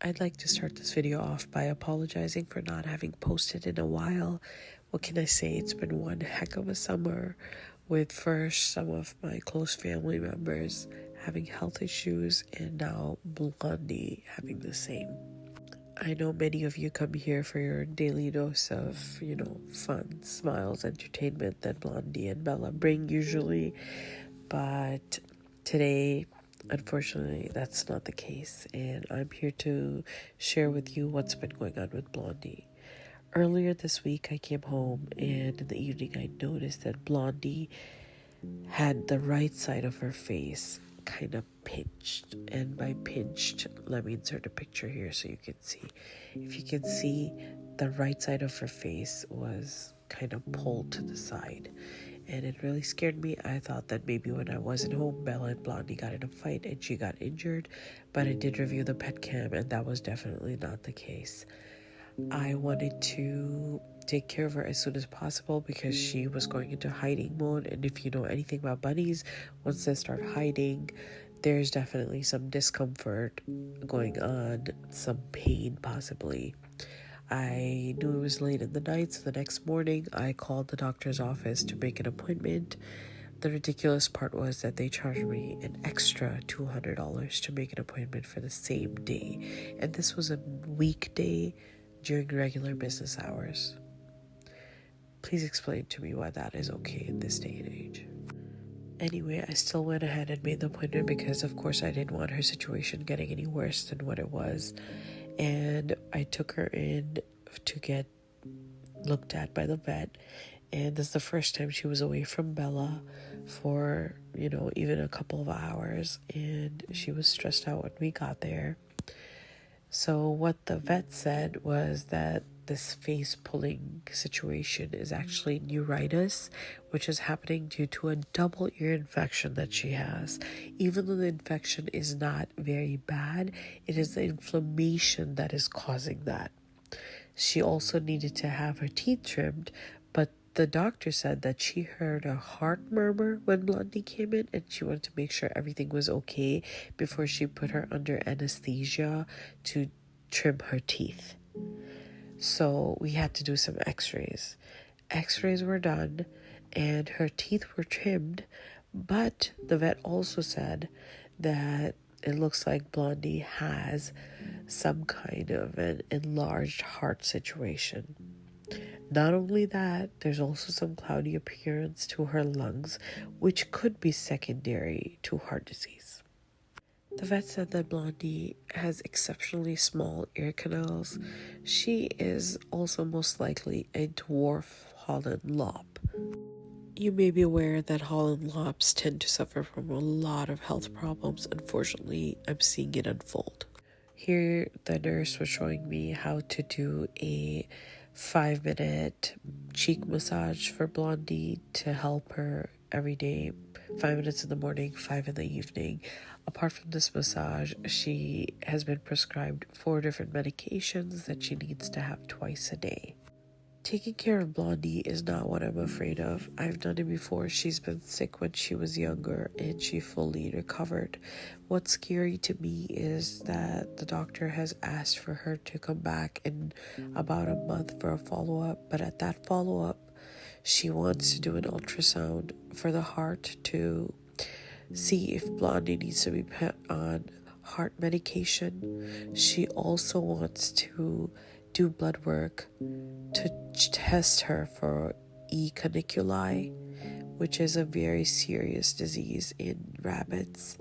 I'd like to start this video off by apologizing for not having posted in a while. What can I say? It's been one heck of a summer with first some of my close family members having health issues and now Blondie having the same. I know many of you come here for your daily dose of, fun, smiles, entertainment that Blondie and Bella bring usually, but today, unfortunately, that's not the case, and I'm here to share with you what's been going on with Blondie. Earlier this week, I came home, and in the evening, I noticed that Blondie had the right side of her face kind of pinched. And by pinched, let me insert a picture here so you can see. If you can see, the right side of her face was kind of pulled to the side. And it really scared me. I thought that maybe when I wasn't home, Bella and Blondie got in a fight and she got injured. But I did review the pet cam, and that was definitely not the case. I wanted to take care of her as soon as possible because she was going into hiding mode. And if you know anything about bunnies, once they start hiding, there's definitely some discomfort going on, some pain possibly. I knew it was late in the night, so the next morning I called the doctor's office to make an appointment. The ridiculous part was that they charged me an extra $200 to make an appointment for the same day. And this was a weekday during regular business hours. Please explain to me why that is okay in this day and age. Anyway, I still went ahead and made the appointment because, of course, I didn't want her situation getting any worse than what it was. And I took her in to get looked at by the vet. And this is the first time she was away from Bella for, even a couple of hours. And she was stressed out when we got there. So what the vet said was that this face pulling situation is actually neuritis, which is happening due to a double ear infection that she has. Even though the infection is not very bad, it is the inflammation that is causing that. She also needed to have her teeth trimmed, but the doctor said that she heard a heart murmur when Blondie came in, and she wanted to make sure everything was okay before she put her under anesthesia to trim her teeth. So we had to do some x-rays. X-rays were done and her teeth were trimmed, but the vet also said that it looks like Blondie has some kind of an enlarged heart situation. Not only that, there's also some cloudy appearance to her lungs, which could be secondary to heart disease. The vet said that Blondie has exceptionally small ear canals. She is also most likely a dwarf Holland Lop. You may be aware that Holland Lops tend to suffer from a lot of health problems. Unfortunately, I'm seeing it unfold. Here, the nurse was showing me how to do a 5-minute cheek massage for Blondie to help her every day. 5 minutes in the morning, 5 in the evening. Apart from this massage, she has been prescribed 4 different medications that she needs to have twice a day. Taking care of Blondie is not what I'm afraid of. I've done it before. She's been sick when she was younger and she fully recovered. What's scary to me is that the doctor has asked for her to come back in about a month for a follow-up, but at that follow-up, she wants to do an ultrasound for the heart to see if Blondie needs to be put on heart medication. She also wants to do blood work to test her for E. caniculi, which is a very serious disease in rabbits.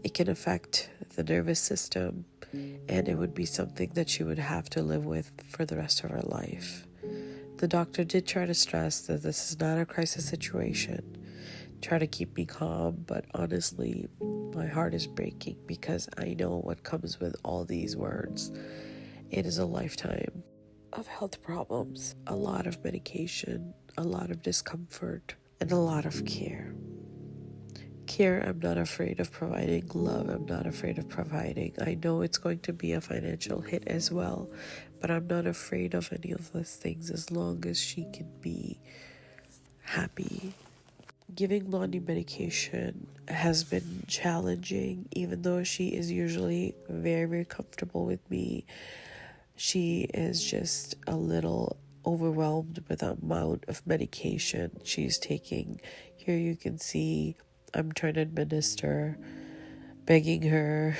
It can affect the nervous system, and it would be something that she would have to live with for the rest of her life. The doctor did try to stress that this is not a crisis situation. Try to keep me calm, but honestly, my heart is breaking because I know what comes with all these words. It is a lifetime of health problems, a lot of medication, a lot of discomfort, and a lot of care. Care, I'm not afraid of providing. Love, I'm not afraid of providing. I know it's going to be a financial hit as well, but I'm not afraid of any of those things as long as she can be happy. Giving Blondie medication has been challenging, even though she is usually very, very comfortable with me. She is just a little overwhelmed with the amount of medication she's taking. Here you can see I'm trying to administer, begging her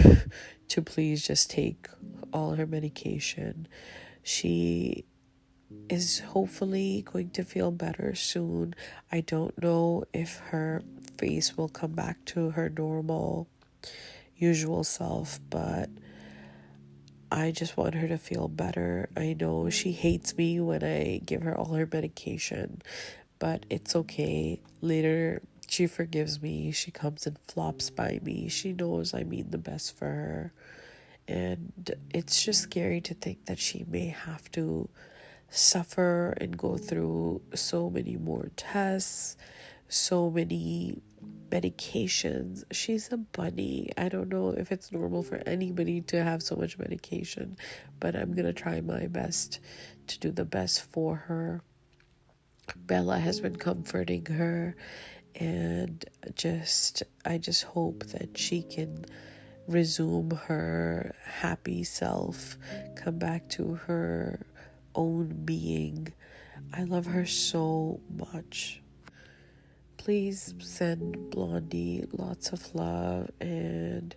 to please just take all her medication. She is hopefully going to feel better soon. I don't know if her face will come back to her normal, usual self, but I just want her to feel better. I know she hates me when I give her all her medication, but it's okay. Later, she forgives me. She comes and flops by me. She knows I mean the best for her. And it's just scary to think that she may have to suffer and go through so many more tests, so many medications. She's a bunny. I don't know if it's normal for anybody to have so much medication, but I'm gonna try my best to do the best for her. Bella has been comforting her, and I just hope that she can resume her happy self, come back to her own being. I love her so much. Please send Blondie lots of love and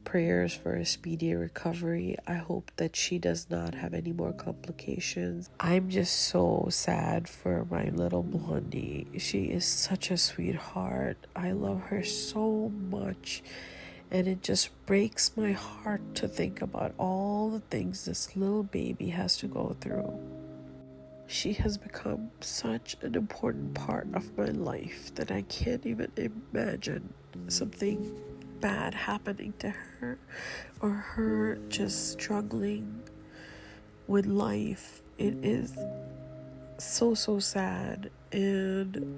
prayers for a speedy recovery. I hope that she does not have any more complications. I'm just so sad for my little Blondie. She is such a sweetheart. I love her so much. And it just breaks my heart to think about all the things this little baby has to go through. She has become such an important part of my life that I can't even imagine something bad happening to her or her just struggling with life. It is so sad and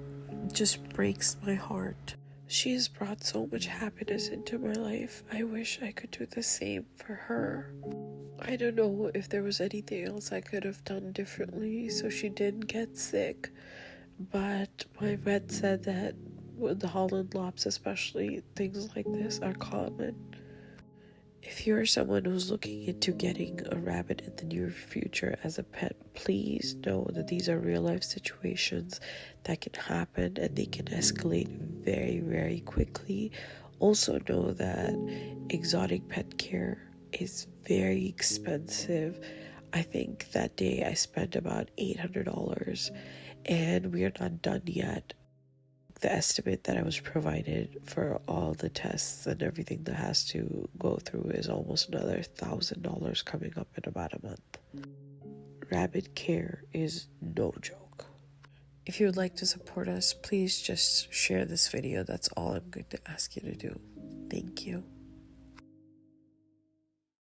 just breaks my heart. She has brought so much happiness into my life. I wish I could do the same for her. I don't know if there was anything else I could have done differently so she didn't get sick, but my vet said that with the Holland lops especially, things like this are common. If you're someone who's looking into getting a rabbit in the near future as a pet, please know that these are real life situations that can happen and they can escalate very, very quickly. Also know that exotic pet care is very expensive. I think that day I spent about $800 and we are not done yet. The estimate that I was provided for all the tests and everything that has to go through is almost another $1,000 coming up in about a month. Rabbit care is no joke. If you would like to support us, please just share this video. That's all I'm going to ask you to do. Thank you.